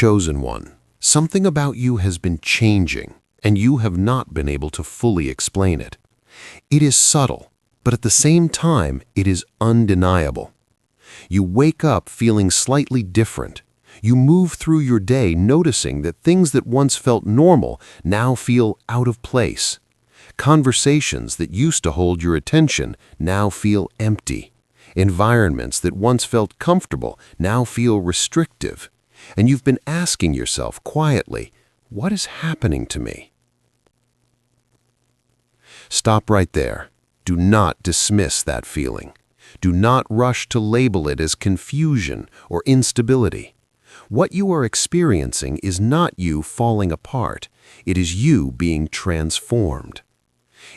Chosen one, something about you has been changing, and you have not been able to fully explain it. It is subtle, but at the same time, it is undeniable. You wake up feeling slightly different. You move through your day noticing that things that once felt normal now feel out of place. Conversations that used to hold your attention now feel empty. Environments that once felt comfortable now feel restrictive. And you've been asking yourself quietly, what is happening to me? Stop right there. Do not dismiss that feeling. Do not rush to label it as confusion or instability. What you are experiencing is not you falling apart. It is you being transformed.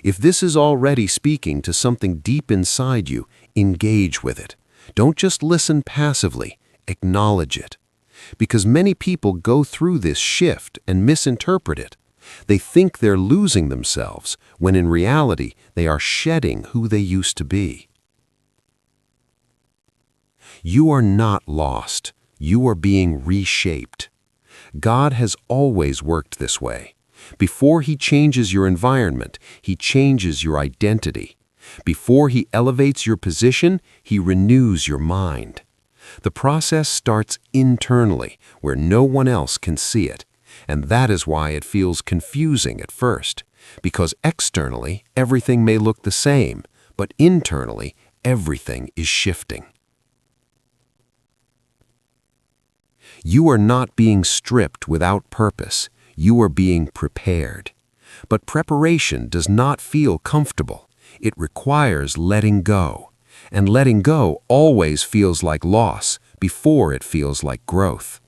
If this is already speaking to something deep inside you, engage with it. Don't just listen passively. Acknowledge it. Because many people go through this shift and misinterpret it. They think they're losing themselves, when in reality, they are shedding who they used to be. You are not lost. You are being reshaped. God has always worked this way. Before He changes your environment, He changes your identity. Before He elevates your position, He renews your mind. The process starts internally, where no one else can see it. And that is why it feels confusing at first, because externally, everything may look the same, but internally, everything is shifting. You are not being stripped without purpose. You are being prepared. But preparation does not feel comfortable. It requires letting go. And letting go always feels like loss before it feels like growth.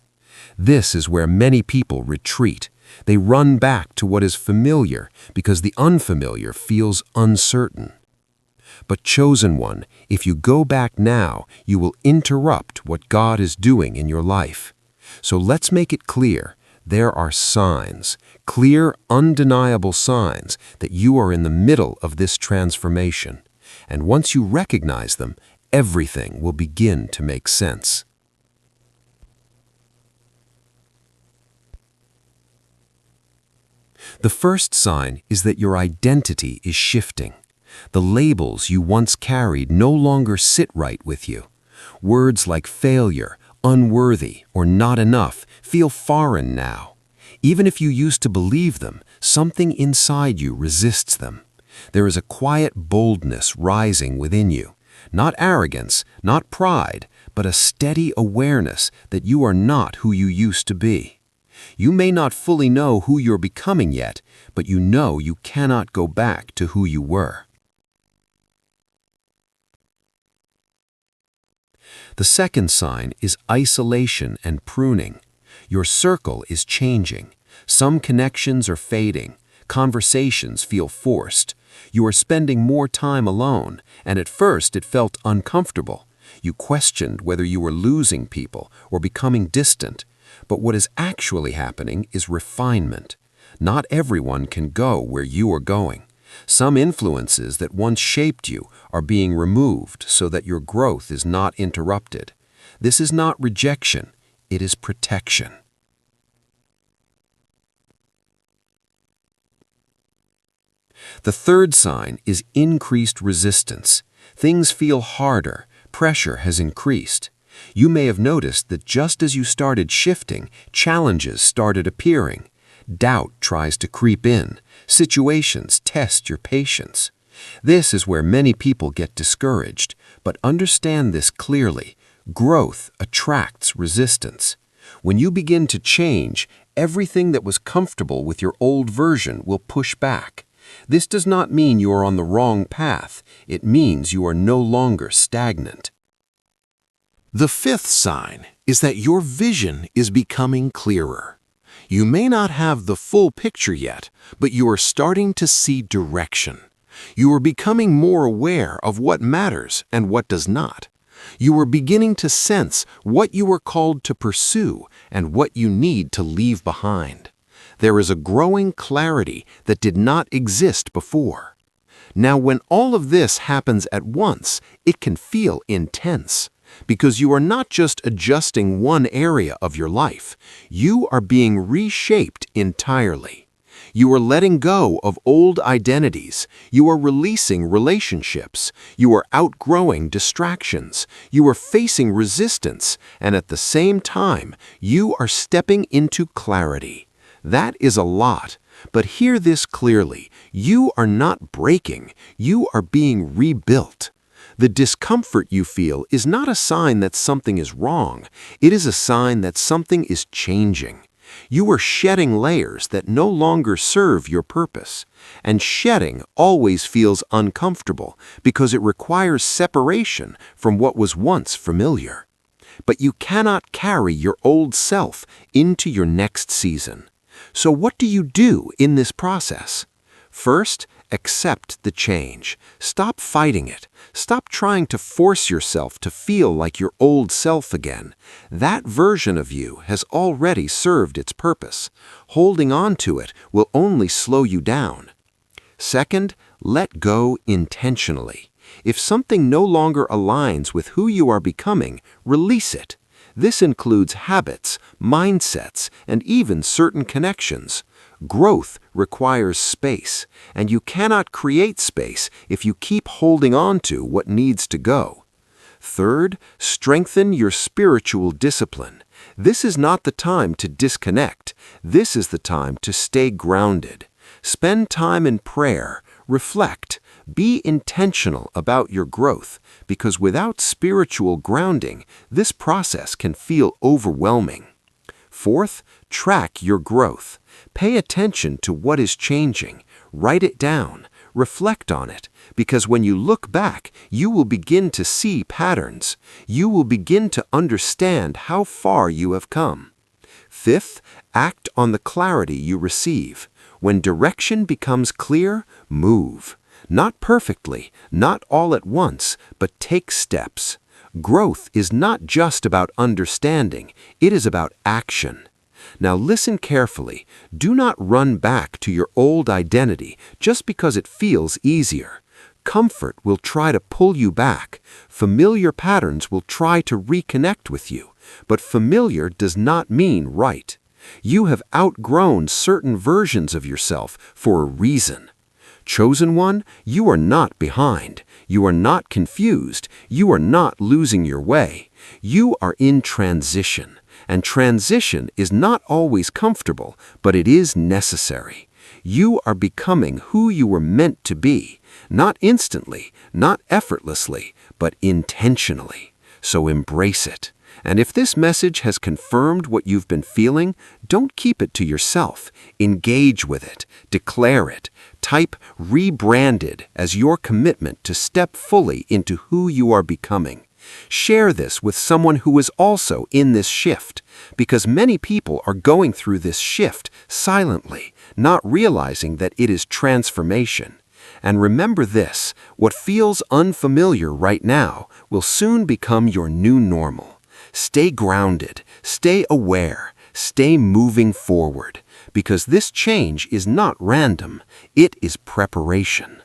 This is where many people retreat. They run back to what is familiar because the unfamiliar feels uncertain. But chosen one, if you go back now, you will interrupt what God is doing in your life. So let's make it clear. There are signs, clear, undeniable signs that you are in the middle of this transformation. And once you recognize them, everything will begin to make sense. The first sign is that your identity is shifting. The labels you once carried no longer sit right with you. Words like failure, unworthy, or not enough feel foreign now. Even if you used to believe them, something inside you resists them. There is a quiet boldness rising within you. Not arrogance, not pride, but a steady awareness that you are not who you used to be. You may not fully know who you're becoming yet, but you know you cannot go back to who you were. The second sign is isolation and pruning. Your circle is changing. Some connections are fading. Conversations feel forced. You are spending more time alone, and at first it felt uncomfortable. You questioned whether you were losing people or becoming distant. But what is actually happening is refinement. Not everyone can go where you are going. Some influences that once shaped you are being removed so that your growth is not interrupted. This is not rejection, it is protection. The third sign is increased resistance. Things feel harder, pressure has increased. You may have noticed that just as you started shifting, challenges started appearing. Doubt tries to creep in. Situations test your patience. This is where many people get discouraged, but understand this clearly. Growth attracts resistance. When you begin to change, everything that was comfortable with your old version will push back. This does not mean you are on the wrong path. It means you are no longer stagnant. The fifth sign is that your vision is becoming clearer. You may not have the full picture yet, but you are starting to see direction. You are becoming more aware of what matters and what does not. You are beginning to sense what you are called to pursue and what you need to leave behind. There is a growing clarity that did not exist before. Now, when all of this happens at once, it can feel intense. because you are not just adjusting one area of your life, you are being reshaped entirely. You are letting go of old identities. You are releasing relationships. You are outgrowing distractions. You are facing resistance. And at the same time, you are stepping into clarity. That is a lot. But hear this clearly. You are not breaking. You are being rebuilt. The discomfort you feel is not a sign that something is wrong. It is a sign that something is changing. You are shedding layers that no longer serve your purpose. And shedding always feels uncomfortable because it requires separation from what was once familiar. But you cannot carry your old self into your next season. So what do you do in this process? First, accept the change. Stop fighting it. Stop trying to force yourself to feel like your old self again. That version of you has already served its purpose. Holding on to it will only slow you down. Second, let go intentionally. If something no longer aligns with who you are becoming, release it. This includes habits, mindsets, and even certain connections. Growth requires space, and you cannot create space if you keep holding on to what needs to go. Third, strengthen your spiritual discipline. This is not the time to disconnect. This is the time to stay grounded. Spend time in prayer, reflect, be intentional about your growth, because without spiritual grounding, this process can feel overwhelming. Fourth, track your growth. Pay attention to what is changing. Write it down. Reflect on it, because when you look back, you will begin to see patterns. You will begin to understand how far you have come. Fifth, act on the clarity you receive. When direction becomes clear, move. Not perfectly, not all at once, but take steps. Growth is not just about understanding, it is about action. Now listen carefully. Do not run back to your old identity just because it feels easier. Comfort will try to pull you back. Familiar patterns will try to reconnect with you. But familiar does not mean right. You have outgrown certain versions of yourself for a reason. Chosen one, you are not behind. You are not confused. You are not losing your way. You are in transition. And transition is not always comfortable, but it is necessary. You are becoming who you were meant to be, not instantly, not effortlessly, but intentionally. So embrace it. And if this message has confirmed what you've been feeling, don't keep it to yourself. Engage with it. Declare it. Type rebranded as your commitment to step fully into who you are becoming. Share this with someone who is also in this shift, because many people are going through this shift silently, not realizing that it is transformation. And remember this, what feels unfamiliar right now will soon become your new normal. Stay grounded, stay aware, stay moving forward, because this change is not random, it is preparation.